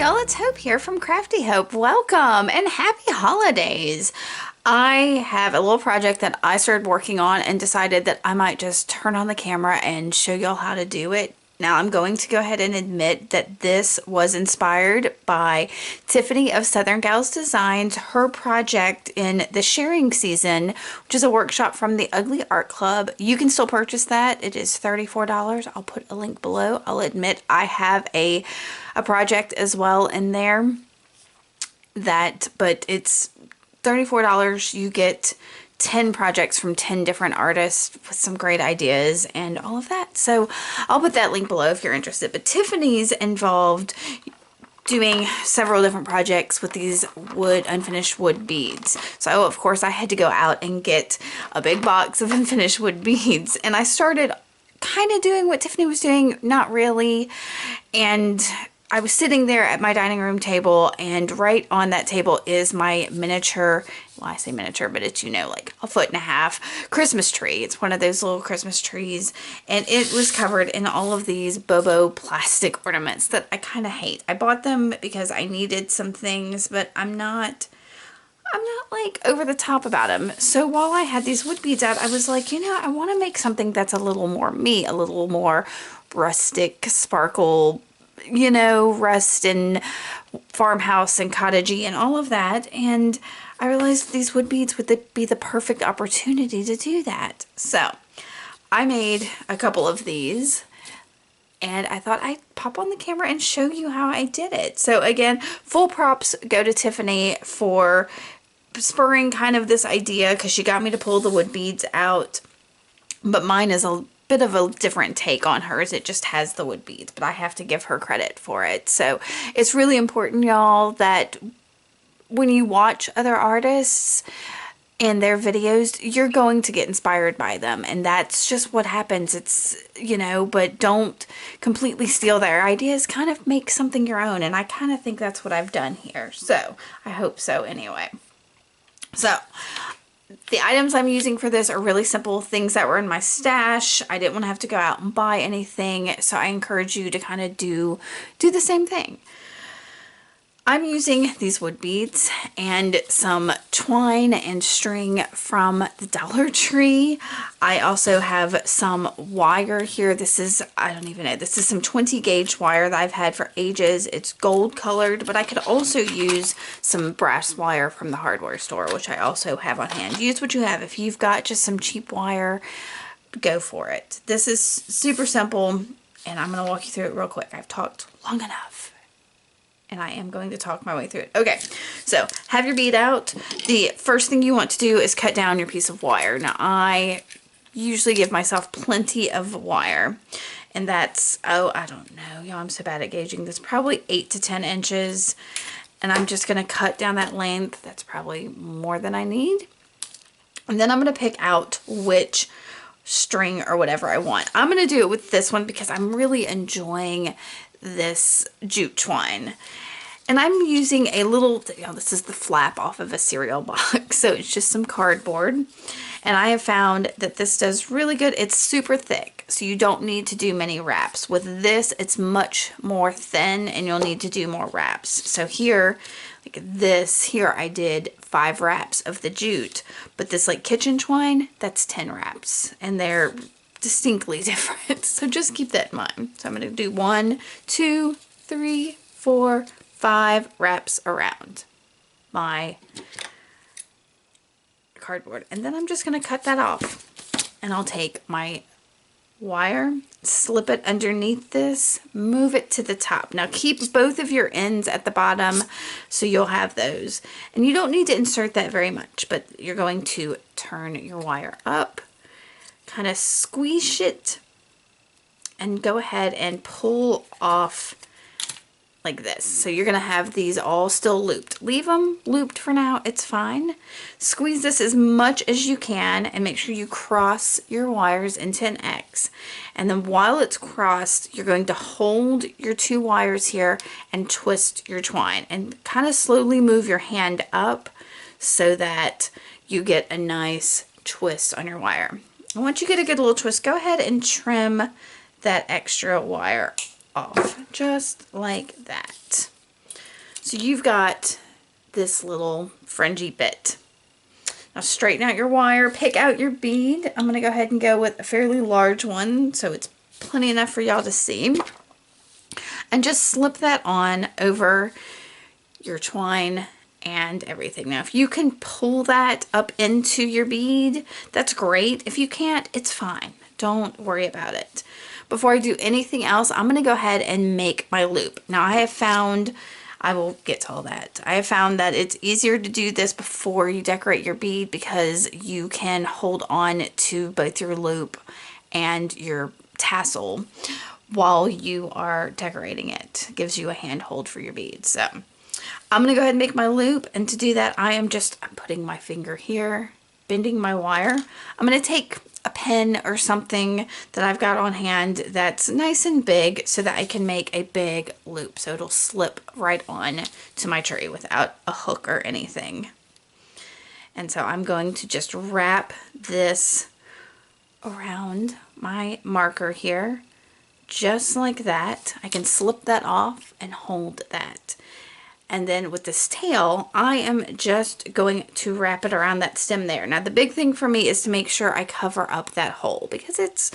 y'all, it's Hope here from Crafty Hope. Welcome and happy holidays. I have a little project that I started working on and decided that I might just turn on the camera and show y'all how to do it. Now I'm going to go ahead and admit that this was inspired by Tiffany of Southern Gals Designs, her project in the sharing season, which is a workshop from the Ugly Art Club. You can still purchase that. It is $34. I'll put a link below. I'll admit I have a project as well in there but it's $34. You get 10 projects from 10 different artists with some great ideas and all of that. So I'll put that link below if you're interested. But Tiffany's involved doing several different projects with these unfinished wood beads. So of course I had to go out and get a big box of unfinished wood beads, and I started kind of doing what Tiffany was doing, not really. And I was sitting there at my dining room table, and right on that table is my miniature, well, I say miniature, but it's, you know, like a 1.5 foot Christmas tree. It's one of those little Christmas trees, and it was covered in all of these Bobo plastic ornaments that I kind of hate. I bought them because I needed some things, but I'm not like over the top about them. So while I had these wood beads out, I was like, you know, I want to make something that's a little more me, a little more rustic, sparkle, you know, rust and farmhouse and cottagey and all of that. And I realized these wood beads would be the perfect opportunity to do that. So I made a couple of these, and I thought I'd pop on the camera and show you how I did it. So again, full props go to Tiffany for spurring kind of this idea, because she got me to pull the wood beads out. But mine is a bit of a different take on hers. It just has the wood beads, but I have to give her credit for it. So it's really important, y'all, that when you watch other artists and their videos, you're going to get inspired by them, and that's just what happens. It's, you know, but don't completely steal their ideas. Kind of make something your own, and I kind of think that's what I've done here. So I hope so anyway. So the items I'm using for this are really simple things that were in my stash. I didn't want to have to go out and buy anything, so I encourage you to kind of do the same thing. I'm using these wood beads and some twine and string from the Dollar Tree. I also have some wire here. This is, I don't even know, this is some 20 gauge wire that I've had for ages. It's gold colored, but I could also use some brass wire from the hardware store, which I also have on hand. Use what you have. If you've got just some cheap wire, go for it. This is super simple, and I'm going to walk you through it real quick. I've talked long enough, and I am going to talk my way through it. Okay, so have your bead out. The first thing you want to do is cut down your piece of wire. Now, I usually give myself plenty of wire, and that's, oh, I don't know, y'all, I'm so bad at gauging this, probably 8 to 10 inches, and I'm just going to cut down that length. That's probably more than I need. And then I'm going to pick out which string or whatever I want. I'm going to do it with this one because I'm really enjoying this jute twine, and I'm using a little, you know, this is the flap off of a cereal box, so it's just some cardboard, and I have found that this does really good. It's super thick, so you don't need to do many wraps. With this, it's much more thin, and you'll need to do more wraps. So here, like this here, I did 5 wraps of the jute, but this like kitchen twine, that's 10 wraps, and they're distinctly different. So just keep that in mind. So I'm going to do 1, 2, 3, 4, 5 wraps around my cardboard. And then I'm just going to cut that off. And I'll take my wire, slip it underneath this, move it to the top. Now keep both of your ends at the bottom so you'll have those. And you don't need to insert that very much, but you're going to turn your wire up, kind of squeeze it, and go ahead and pull off like this. So you're going to have these all still looped. Leave them looped for now. It's fine. Squeeze this as much as you can and make sure you cross your wires into an X. And then while it's crossed, you're going to hold your 2 wires here and twist your twine and kind of slowly move your hand up so that you get a nice twist on your wire. And once you get a good little twist, go ahead and trim that extra wire off, just like that. So you've got this little fringy bit. Now straighten out your wire, pick out your bead. I'm going to go ahead and go with a fairly large one so it's plenty enough for y'all to see. And just slip that on over your twine and everything. Now if you can pull that up into your bead, that's great. If you can't, it's fine. Don't worry about it. Before I do anything else, I'm going to go ahead and make my loop. Now I have found, I will get to all that. I have found that it's easier to do this before you decorate your bead because you can hold on to both your loop and your tassel while you are decorating it. It gives you a handhold for your bead. So I'm going to go ahead and make my loop, and to do that I'm putting my finger here, bending my wire. I'm going to take a pen or something that I've got on hand that's nice and big so that I can make a big loop so it'll slip right on to my tree without a hook or anything. And so I'm going to just wrap this around my marker here just like that. I can slip that off and hold that. And then with this tail, I am just going to wrap it around that stem there. Now the big thing for me is to make sure I cover up that hole because it's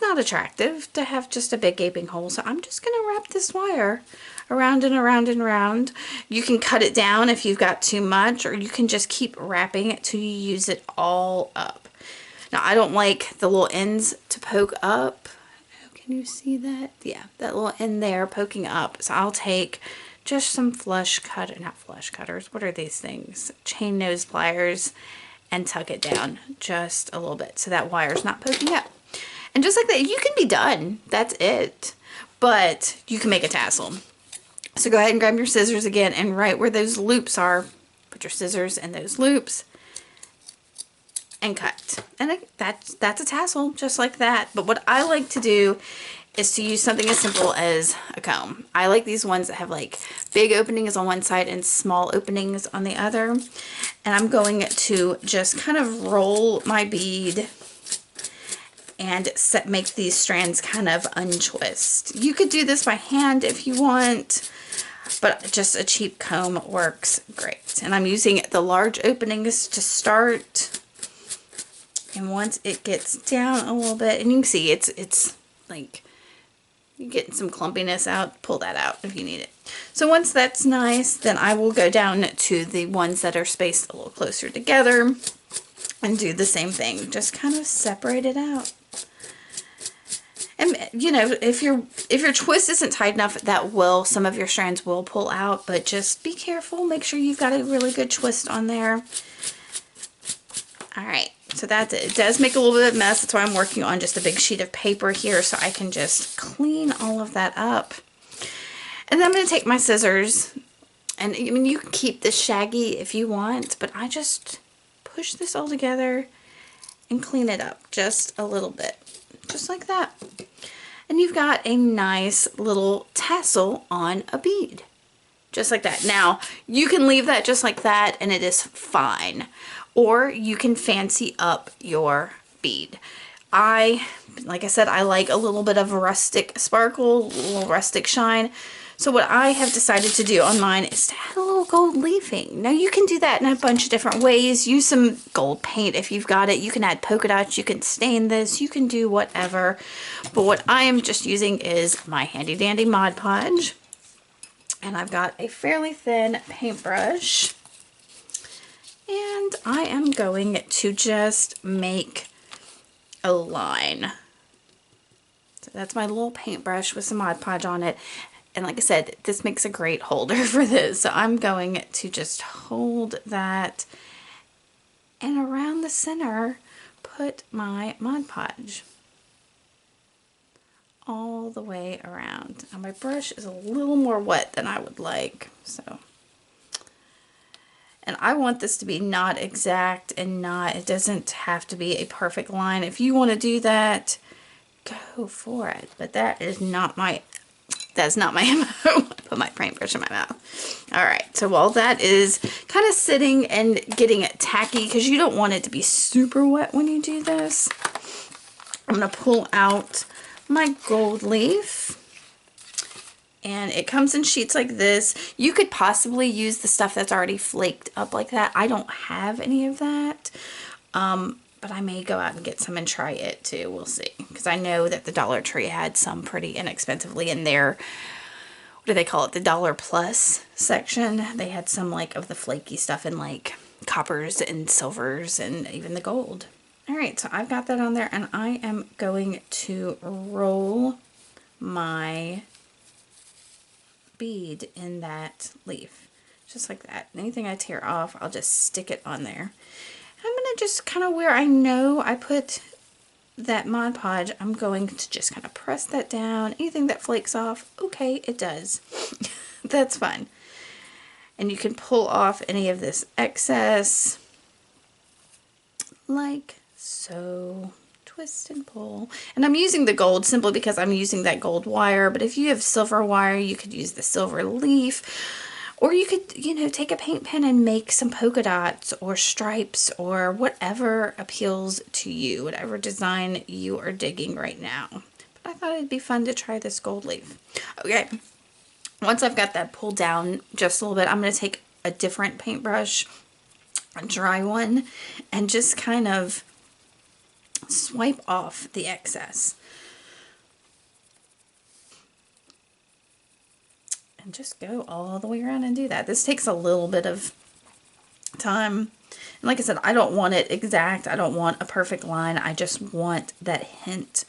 not attractive to have just a big gaping hole. So I'm just going to wrap this wire around and around and around. You can cut it down if you've got too much, or you can just keep wrapping it till you use it all up. Now I don't like the little ends to poke up. Can you see that? Yeah, that little end there poking up. So I'll take just some not flush cutters, what are these things? Chain nose pliers, and tuck it down just a little bit so that wire's not poking up. And just like that, you can be done. That's it. But you can make a tassel. So go ahead and grab your scissors again, and right where those loops are, put your scissors in those loops and cut. And that's a tassel just like that. But what I like to do is to use something as simple as a comb. I like these ones that have like big openings on one side and small openings on the other. And I'm going to just kind of roll my bead and make these strands kind of untwist. You could do this by hand if you want, but just a cheap comb works great. And I'm using the large openings to start. And once it gets down a little bit, and you can see it's like you get some clumpiness out, pull that out if you need it. So once that's nice, then I will go down to the ones that are spaced a little closer together and do the same thing. Just kind of separate it out. And you know, if your twist isn't tight enough, some of your strands will pull out, but just be careful. Make sure you've got a really good twist on there. All right. So that's it. It does make a little bit of a mess. That's why I'm working on just a big sheet of paper here so I can just clean all of that up. And then I'm going to take my scissors, and I mean, you can keep this shaggy if you want, but I just push this all together and clean it up just a little bit, just like that. And you've got a nice little tassel on a bead, just like that. Now, you can leave that just like that and it is fine. Or you can fancy up your bead. Like I said, I like a little bit of a rustic sparkle, a little rustic shine. So what I have decided to do on mine is to add a little gold leafing. Now you can do that in a bunch of different ways. Use some gold paint if you've got it. You can add polka dots, you can stain this, you can do whatever. But what I am just using is my handy dandy Mod Podge. And I've got a fairly thin paintbrush. And I am going to just make a line. So that's my little paintbrush with some Mod Podge on it. And like I said, this makes a great holder for this. So I'm going to just hold that, and around the center, put my Mod Podge all the way around. Now my brush is a little more wet than I would like, so. And I want this to be not exact and it doesn't have to be a perfect line. If you want to do that, go for it. But that's not my MO. Put my paintbrush in my mouth. All right, so while that is kind of sitting and getting it tacky, because you don't want it to be super wet when you do this, I'm going to pull out my gold leaf. And it comes in sheets like this. You could possibly use the stuff that's already flaked up like that. I don't have any of that. But I may go out and get some and try it too. We'll see. Because I know that the Dollar Tree had some pretty inexpensively in their, what do they call it? The Dollar Plus section. They had some like of the flaky stuff in like coppers and silvers and even the gold. Alright, so I've got that on there, and I am going to roll my bead in that leaf. Just like that. Anything I tear off, I'll just stick it on there. I'm going to just kind of where I know I put that Mod Podge, I'm going to just kind of press that down. Anything that flakes off, okay, it does. That's fine. And you can pull off any of this excess like so. Twist and pull. And I'm using the gold simply because I'm using that gold wire, but if you have silver wire, you could use the silver leaf, or you could, you know, take a paint pen and make some polka dots or stripes or whatever appeals to you, whatever design you are digging right now. But I thought it'd be fun to try this gold leaf. Okay, once I've got that pulled down just a little bit, I'm going to take a different paintbrush, a dry one, and just kind of swipe off the excess. And just go all the way around and do that. This takes a little bit of time. And like I said, I don't want it exact. I don't want a perfect line. I just want that hint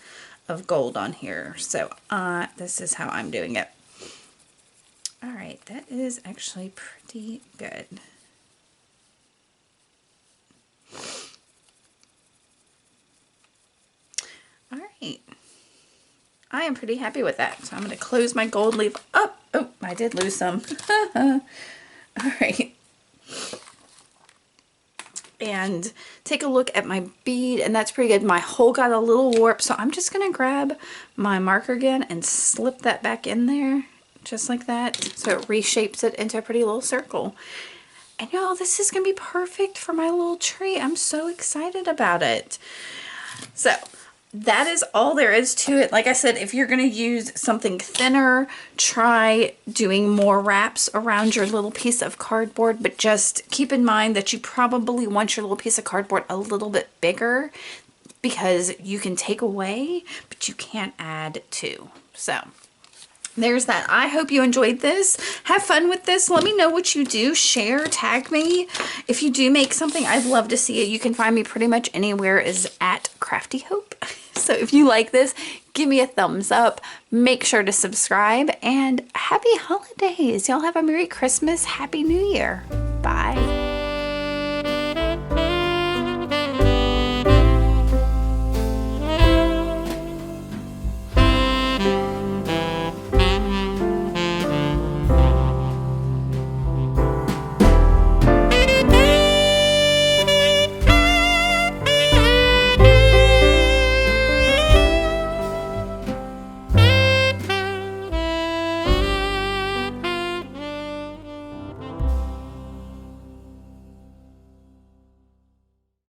of gold on here. So this is how I'm doing it. All right, that is actually pretty good. All right, I am pretty happy with that. So I'm going to close my gold leaf up. Oh, I did lose some. All right. And take a look at my bead, and that's pretty good. My hole got a little warped, so I'm just going to grab my marker again and slip that back in there, just like that, so it reshapes it into a pretty little circle. And y'all, this is going to be perfect for my little tree. I'm so excited about it. So that is all there is to it. Like I said, if you're going to use something thinner, try doing more wraps around your little piece of cardboard, but just keep in mind that you probably want your little piece of cardboard a little bit bigger, because you can take away, but you can't add to. So there's that. I hope you enjoyed this. Have fun with this. Let me know what you do. Share, tag me. If you do make something, I'd love to see it. You can find me pretty much anywhere is at Crafty Hope. So if you like this, give me a thumbs up. Make sure to subscribe, and happy holidays. Y'all have a Merry Christmas. Happy New Year. Bye.